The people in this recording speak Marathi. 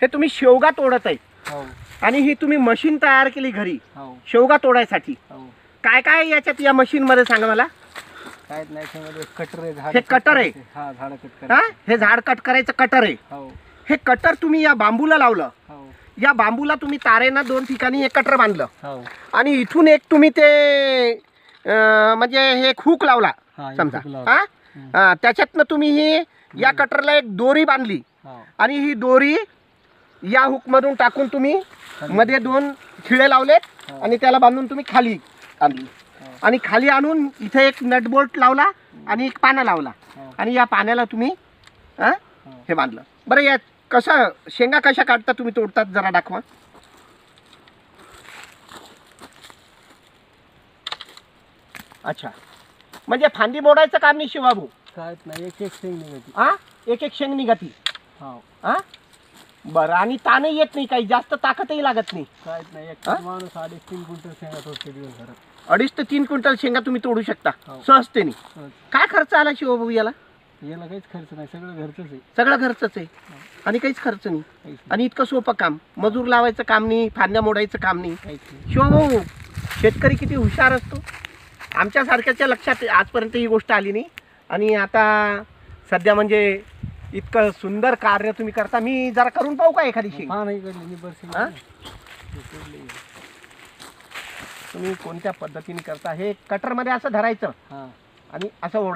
हे तुम्ही शेवगा तोडत आहे हो आणि ही तुम्ही मशीन तयार केली घरी हो शेवगा तोडायसाठी. हो. काय काय याच्यात या मशीन मध्ये सांगा मला. काय नाही त्यामध्ये कटर आहे, झाड हे कटर आहे. हा झाड कट हा करायचं. हे झाड कट करायचं कटर आहे. हो हे कटर तुम्ही या बांबूला लावलं. हो या बांबूला तुम्ही तारेनं 2 ठिकाणी एक कटर बांधलं हो आणि इथून एक तुम्ही ते म्हणजे हे हुक लावला हा, एक समजा. हुक लावलं. हा हा, त्याच्यातनं तुम्ही ही या कटरला एक दोरी बांधली हो आणि ही दोरी या हुक मधून टाकून तुम्ही मध्ये 2 खिळे लावलेत हो. आणि त्याला बांधून तुम्ही खाली आणली हो. आणि खाली आणून इथे एक नट बोल्ट लावला आणि एक पाना लावला हो. आणि या पाण्याला तुम्ही हा हो. हे बांधलं. बरं या कसं शेंगा कशा काढता तुम्ही तोडतात जरा दाखवा. अच्छा म्हणजे फांदी मोडायचं काम नाही शिवाभाऊ. काय नाही, एक एक शेंग निघायची. हा एक एक शेंग निघती. हो हा बरं आणि ताणही येत नाही काही जास्त ताकदही लागत नाही. काय नाही, एक हा? माणूस 2.5-3 क्विंटल शेंगा तोडते दिवसभरात. 2.5 ते 3 क्विंटल शेंगा तुम्ही तोडू शकता हो. सहजतेने. हो. काय खर्च आला शिवभाऊ याला. याला काहीच खर्च नाही, सगळं घरचंच आहे. सगळं घरचंच आहे आणि काहीच खर्च नाही काहीच नाही, आणि इतकं सोपं काम. मजूर लावायचं काम नाही, फांद्या मोडायचं काम नाही. काहीच नाही. शिवभाऊ शेतकरी किती हुशार असतो. आमच्यासारख्याच्या लक्षात आजपर्यंत ही गोष्ट आली नाही आणि आता सध्या म्हणजे इतकं सुंदर कार्य तुम्ही करता. मी जरा करून पाहू का एखादी शेंग. हा नाही कडली मी बरं हा? शेंग तुम्ही कोणत्या पद्धतीने करता. हे कटरमध्ये असं धरायचं हा आणि असं ओढायचं.